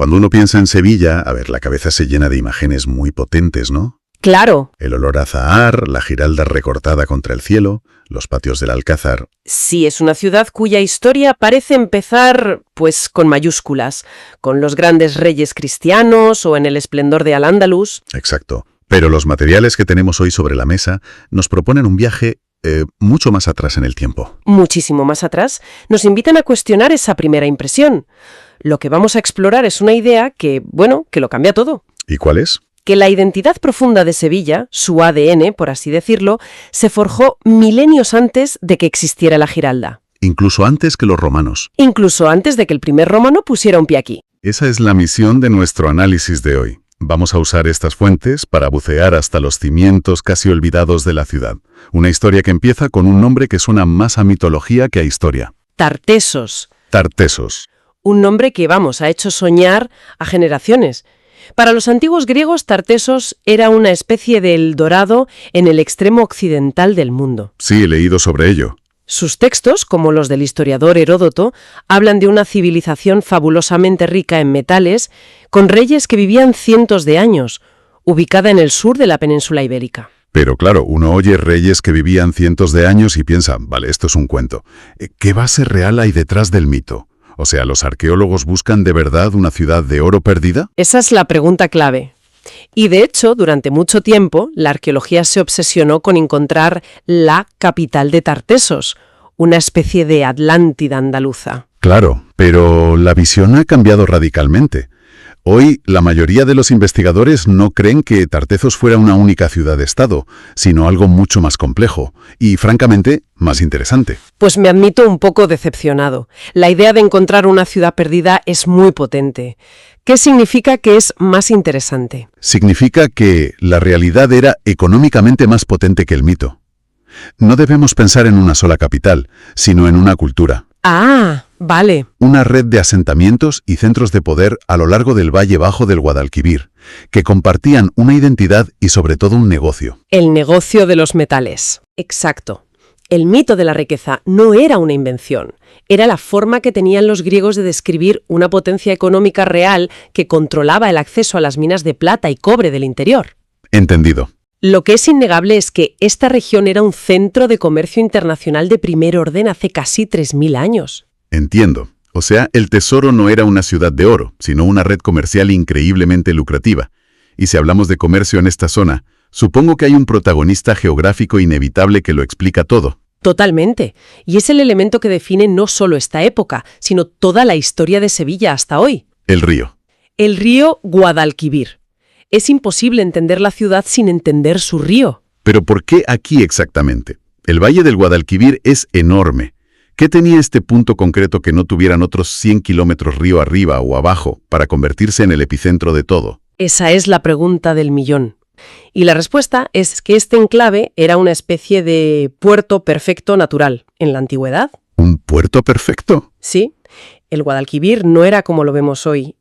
Cuando uno piensa en Sevilla, a ver, la cabeza se llena de imágenes muy potentes, ¿no? Claro. El olor a azahar, la Giralda recortada contra el cielo, los patios del Alcázar. Sí, es una ciudad cuya historia parece empezar, pues, con mayúsculas, con los grandes reyes cristianos o en el esplendor de Al-Ándalus. Exacto. Pero los materiales que tenemos hoy sobre la mesa nos proponen un viaje mucho más atrás en el tiempo. Muchísimo más atrás, nos invitan a cuestionar esa primera impresión. Lo que vamos a explorar es una idea que, bueno, que lo cambia todo. ¿Y cuál es? Que la identidad profunda de Sevilla, su ADN, por así decirlo, se forjó milenios antes de que existiera la Giralda. Incluso antes que los romanos. Incluso antes de que el primer romano pusiera un pie aquí. Esa es la misión de nuestro análisis de hoy. Vamos a usar estas fuentes para bucear hasta los cimientos casi olvidados de la ciudad. Una historia que empieza con un nombre que suena más a mitología que a historia. Tartesos. Tartesos. Un nombre que, ha hecho soñar a generaciones. Para los antiguos griegos, Tartesos era una especie de Eldorado en el extremo occidental del mundo. Sí, he leído sobre ello. Sus textos, como los del historiador Heródoto, hablan de una civilización fabulosamente rica en metales, con reyes que vivían cientos de años, ubicada en el sur de la península ibérica. Pero claro, uno oye reyes que vivían cientos de años y piensa, vale, esto es un cuento. ¿Qué base real hay detrás del mito? O sea, ¿los arqueólogos buscan de verdad una ciudad de oro perdida? Esa es la pregunta clave. Y de hecho, durante mucho tiempo, la arqueología se obsesionó con encontrar la capital de Tartesos, una especie de Atlántida andaluza. Claro, pero la visión ha cambiado radicalmente. Hoy, la mayoría de los investigadores no creen que Tartessos fuera una única ciudad-estado, sino algo mucho más complejo y, francamente, más interesante. Pues me admito un poco decepcionado. La idea de encontrar una ciudad perdida es muy potente. ¿Qué significa que es más interesante? Significa que la realidad era económicamente más potente que el mito. No debemos pensar en una sola capital, sino en una cultura. Ah, vale. Una red de asentamientos y centros de poder a lo largo del Valle Bajo del Guadalquivir, que compartían una identidad y sobre todo un negocio. El negocio de los metales. Exacto. El mito de la riqueza no era una invención, era la forma que tenían los griegos de describir una potencia económica real que controlaba el acceso a las minas de plata y cobre del interior. Entendido. Lo que es innegable es que esta región era un centro de comercio internacional de primer orden hace casi 3000 años. Entiendo. O sea, el tesoro no era una ciudad de oro, sino una red comercial increíblemente lucrativa. Y si hablamos de comercio en esta zona, supongo que hay un protagonista geográfico inevitable que lo explica todo. Totalmente. Y es el elemento que define no solo esta época, sino toda la historia de Sevilla hasta hoy. El río. El río Guadalquivir. Es imposible entender la ciudad sin entender su río. ¿Pero por qué aquí exactamente? El Valle del Guadalquivir es enorme. ¿Qué tenía este punto concreto que no tuvieran otros 100 kilómetros río arriba o abajo para convertirse en el epicentro de todo? Esa es la pregunta del millón. Y la respuesta es que este enclave era una especie de puerto perfecto natural en la antigüedad. ¿Un puerto perfecto? Sí. El Guadalquivir no era como lo vemos hoy,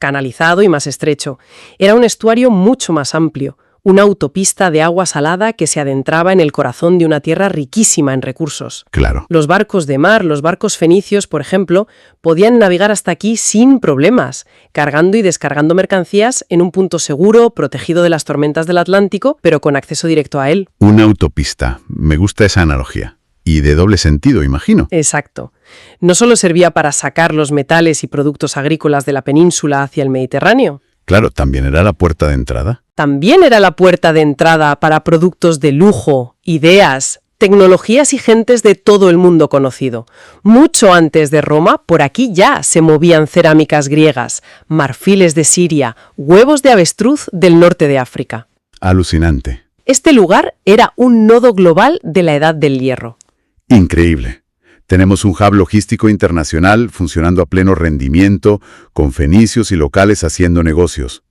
canalizado y más estrecho. Era un estuario mucho más amplio, una autopista de agua salada que se adentraba en el corazón de una tierra riquísima en recursos. Claro. Los barcos de mar, los barcos fenicios, por ejemplo, podían navegar hasta aquí sin problemas, cargando y descargando mercancías en un punto seguro, protegido de las tormentas del Atlántico, pero con acceso directo a él. Una autopista. Me gusta esa analogía. Y de doble sentido, imagino. Exacto. No solo servía para sacar los metales y productos agrícolas de la península hacia el Mediterráneo. Claro, también era la puerta de entrada. También era la puerta de entrada para productos de lujo, ideas, tecnologías y gentes de todo el mundo conocido. Mucho antes de Roma, por aquí ya se movían cerámicas griegas, marfiles de Siria, huevos de avestruz del norte de África. Alucinante. Este lugar era un nodo global de la Edad del Hierro. Increíble. Tenemos un hub logístico internacional funcionando a pleno rendimiento, con fenicios y locales haciendo negocios.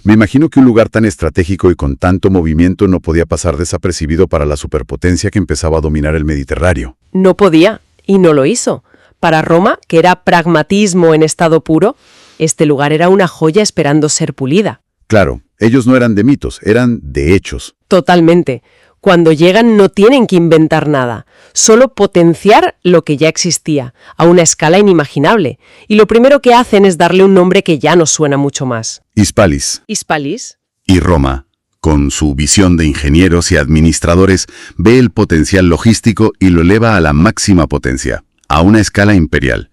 Me imagino que un lugar tan estratégico y con tanto movimiento no podía pasar desapercibido para la superpotencia que empezaba a dominar el Mediterráneo. No podía, y no lo hizo. Para Roma, que era pragmatismo en estado puro, este lugar era una joya esperando ser pulida. Claro, ellos no eran de mitos, eran de hechos. Totalmente. Cuando llegan no tienen que inventar nada, solo potenciar lo que ya existía, a una escala inimaginable. Y lo primero que hacen es darle un nombre que ya nos suena mucho más. Hispalis. Hispalis. Y Roma, con su visión de ingenieros y administradores, ve el potencial logístico y lo eleva a la máxima potencia, a una escala imperial.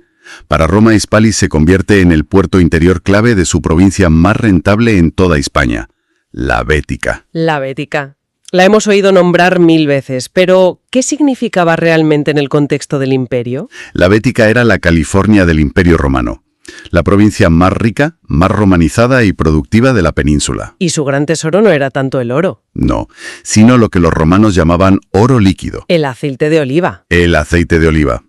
Para Roma, Hispalis se convierte en el puerto interior clave de su provincia más rentable en toda España, la Bética. La Bética. La hemos oído nombrar 1000 veces, pero ¿qué significaba realmente en el contexto del imperio? La Bética era la California del Imperio Romano, la provincia más rica, más romanizada y productiva de la península. Y su gran tesoro no era tanto el oro. No, sino lo que los romanos llamaban oro líquido. El aceite de oliva. El aceite de oliva.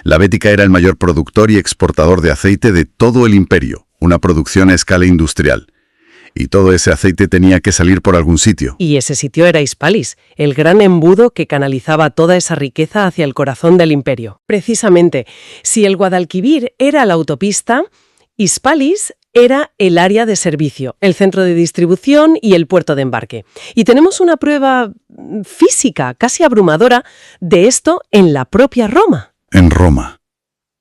La Bética era el mayor productor y exportador de aceite de todo el imperio, una producción a escala industrial. Y todo ese aceite tenía que salir por algún sitio. Y ese sitio era Hispalis, el gran embudo que canalizaba toda esa riqueza hacia el corazón del imperio. Precisamente, si el Guadalquivir era la autopista, Hispalis era el área de servicio, el centro de distribución y el puerto de embarque. Y tenemos una prueba física, casi abrumadora, de esto en la propia Roma. En Roma.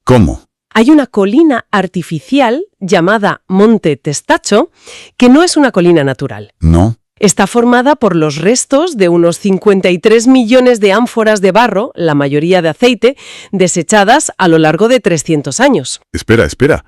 ¿Cómo? Hay una colina artificial llamada Monte Testaccio, que no es una colina natural. ¿No? Está formada por los restos de unos 53 millones de ánforas de barro, la mayoría de aceite, desechadas a lo largo de 300 años. Espera.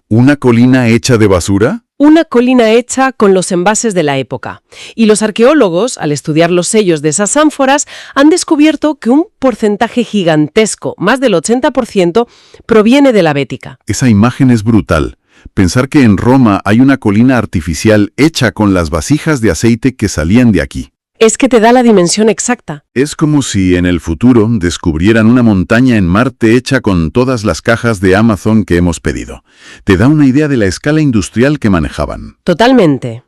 ¿Una colina hecha de basura? Una colina hecha con los envases de la época. Y los arqueólogos, al estudiar los sellos de esas ánforas, han descubierto que un porcentaje gigantesco, más del 80%, proviene de la Bética. Esa imagen es brutal. Pensar que en Roma hay una colina artificial hecha con las vasijas de aceite que salían de aquí. Es que te da la dimensión exacta. Es como si en el futuro descubrieran una montaña en Marte hecha con todas las cajas de Amazon que hemos pedido. Te da una idea de la escala industrial que manejaban. Totalmente.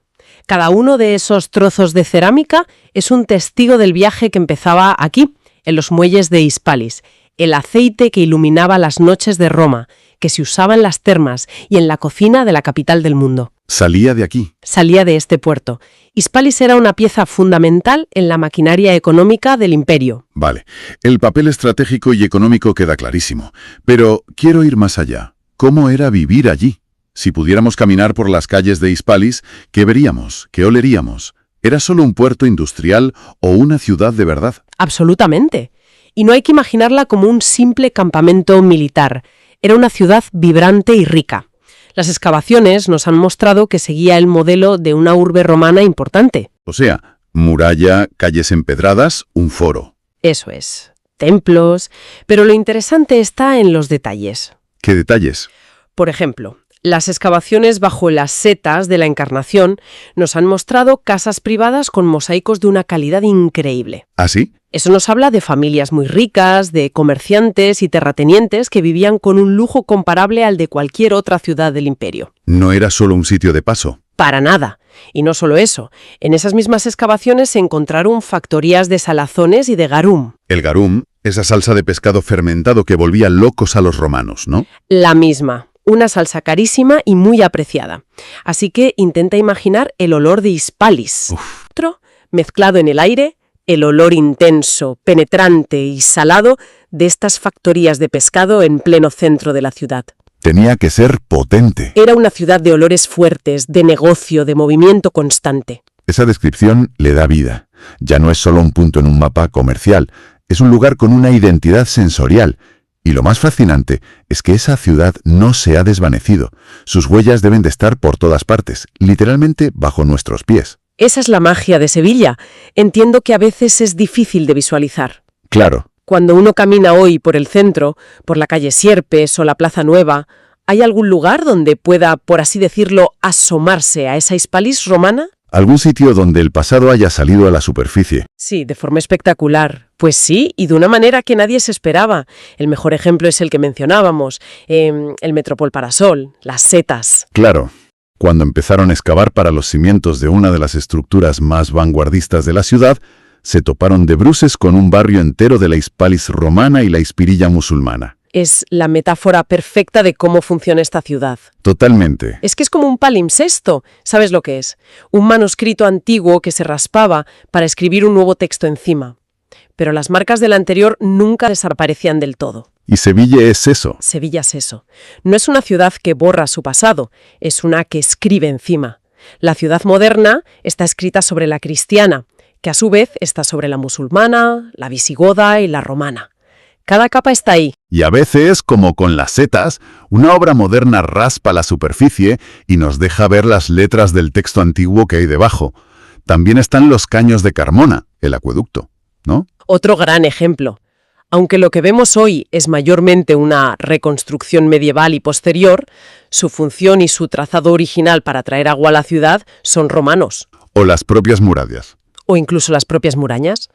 Cada uno de esos trozos de cerámica es un testigo del viaje que empezaba aquí, en los muelles de Hispalis. El aceite que iluminaba las noches de Roma, que se usaba en las termas y en la cocina de la capital del mundo. Salía de aquí. Salía de este puerto. Hispalis era una pieza fundamental en la maquinaria económica del imperio. Vale, el papel estratégico y económico queda clarísimo. Pero quiero ir más allá. ¿Cómo era vivir allí? Si pudiéramos caminar por las calles de Hispalis, ¿qué veríamos? ¿Qué oleríamos? ¿Era solo un puerto industrial o una ciudad de verdad? Absolutamente. Y no hay que imaginarla como un simple campamento militar. Era una ciudad vibrante y rica. Las excavaciones nos han mostrado que seguía el modelo de una urbe romana importante. O sea, muralla, calles empedradas, un foro. Eso es. Templos. Pero lo interesante está en los detalles. ¿Qué detalles? Por ejemplo, las excavaciones bajo las setas de la Encarnación nos han mostrado casas privadas con mosaicos de una calidad increíble. ¿Ah, sí? Eso nos habla de familias muy ricas, de comerciantes y terratenientes que vivían con un lujo comparable al de cualquier otra ciudad del imperio. No era solo un sitio de paso. Para nada. Y no solo eso. En esas mismas excavaciones se encontraron factorías de salazones y de garum. El garum, esa salsa de pescado fermentado que volvía locos a los romanos, ¿no? La misma. Una salsa carísima y muy apreciada. Así que intenta imaginar el olor de Hispalis. Otro, mezclado en el aire, el olor intenso, penetrante y salado de estas factorías de pescado en pleno centro de la ciudad. Tenía que ser potente. Era una ciudad de olores fuertes, de negocio, de movimiento constante. Esa descripción le da vida. Ya no es solo un punto en un mapa comercial, es un lugar con una identidad sensorial. Y lo más fascinante es que esa ciudad no se ha desvanecido. Sus huellas deben de estar por todas partes, literalmente bajo nuestros pies. Esa es la magia de Sevilla. Entiendo que a veces es difícil de visualizar. Claro. Cuando uno camina hoy por el centro, por la calle Sierpes o la Plaza Nueva, ¿hay algún lugar donde pueda, por así decirlo, asomarse a esa Hispalis romana? ¿Algún sitio donde el pasado haya salido a la superficie? Sí, de forma espectacular. Pues sí, y de una manera que nadie se esperaba. El mejor ejemplo es el que mencionábamos, el Metropol Parasol, las setas. Claro. Cuando empezaron a excavar para los cimientos de una de las estructuras más vanguardistas de la ciudad, se toparon de bruces con un barrio entero de la Hispalis romana y la Hispirilla musulmana. Es la metáfora perfecta de cómo funciona esta ciudad. Totalmente. Es que es como un palimpsesto. ¿Sabes lo que es? Un manuscrito antiguo que se raspaba para escribir un nuevo texto encima. Pero las marcas del anterior nunca desaparecían del todo. Y Sevilla es eso. Sevilla es eso. No es una ciudad que borra su pasado, es una que escribe encima. La ciudad moderna está escrita sobre la cristiana, que a su vez está sobre la musulmana, la visigoda y la romana. Cada capa está ahí. Y a veces, como con las setas, una obra moderna raspa la superficie y nos deja ver las letras del texto antiguo que hay debajo. También están los caños de Carmona, el acueducto, ¿no? Otro gran ejemplo. Aunque lo que vemos hoy es mayormente una reconstrucción medieval y posterior, su función y su trazado original para traer agua a la ciudad son romanos. O las propias murallas. O incluso las propias murallas.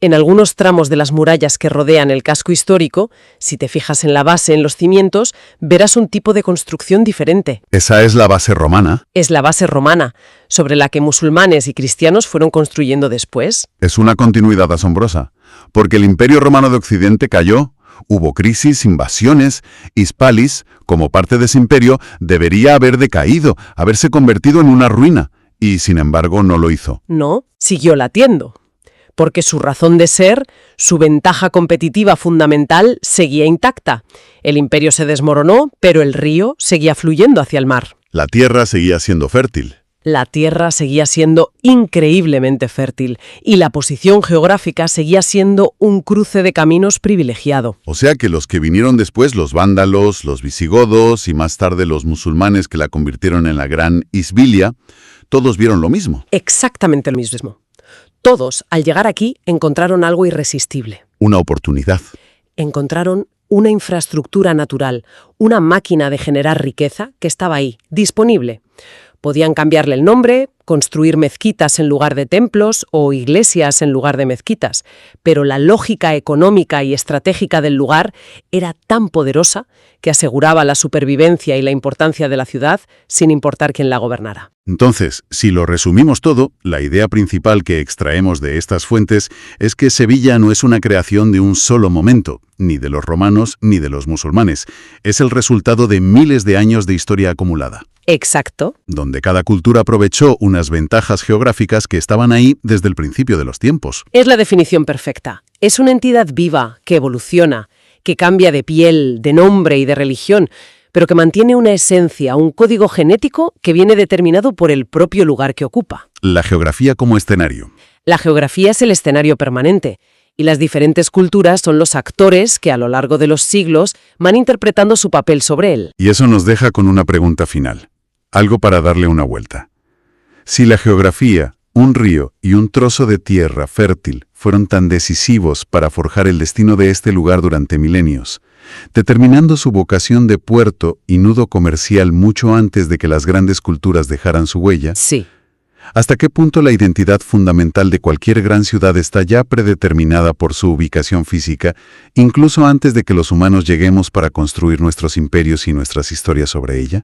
En algunos tramos de las murallas que rodean el casco histórico, si te fijas en la base, en los cimientos, verás un tipo de construcción diferente. Esa es la base romana. Es la base romana, sobre la que musulmanes y cristianos fueron construyendo después. Es una continuidad asombrosa, porque el Imperio Romano de Occidente cayó, hubo crisis, invasiones, Hispalis, como parte de ese imperio, debería haber decaído, haberse convertido en una ruina, y sin embargo no lo hizo. No, siguió latiendo. Porque su razón de ser, su ventaja competitiva fundamental, seguía intacta. El imperio se desmoronó, pero el río seguía fluyendo hacia el mar. La tierra seguía siendo fértil. La tierra seguía siendo increíblemente fértil y la posición geográfica seguía siendo un cruce de caminos privilegiado. O sea que los que vinieron después, los vándalos, los visigodos y más tarde los musulmanes que la convirtieron en la gran Isbilia, todos vieron lo mismo. Exactamente lo mismo. Todos, al llegar aquí, encontraron algo irresistible. Una oportunidad. Encontraron una infraestructura natural, una máquina de generar riqueza que estaba ahí, disponible. Podían cambiarle el nombre, construir mezquitas en lugar de templos o iglesias en lugar de mezquitas, pero la lógica económica y estratégica del lugar era tan poderosa que aseguraba la supervivencia y la importancia de la ciudad sin importar quién la gobernara. Entonces, si lo resumimos todo, la idea principal que extraemos de estas fuentes es que Sevilla no es una creación de un solo momento, ni de los romanos ni de los musulmanes. Es el resultado de miles de años de historia acumulada. Exacto. Donde cada cultura aprovechó unas ventajas geográficas que estaban ahí desde el principio de los tiempos. Es la definición perfecta. Es una entidad viva, que evoluciona, que cambia de piel, de nombre y de religión, pero que mantiene una esencia, un código genético que viene determinado por el propio lugar que ocupa. La geografía como escenario. La geografía es el escenario permanente, y las diferentes culturas son los actores que a lo largo de los siglos van interpretando su papel sobre él. Y eso nos deja con una pregunta final. Algo para darle una vuelta. Si la geografía, un río y un trozo de tierra fértil fueron tan decisivos para forjar el destino de este lugar durante milenios, determinando su vocación de puerto y nudo comercial mucho antes de que las grandes culturas dejaran su huella, Sí. ¿hasta qué punto la identidad fundamental de cualquier gran ciudad está ya predeterminada por su ubicación física, incluso antes de que los humanos lleguemos para construir nuestros imperios y nuestras historias sobre ella?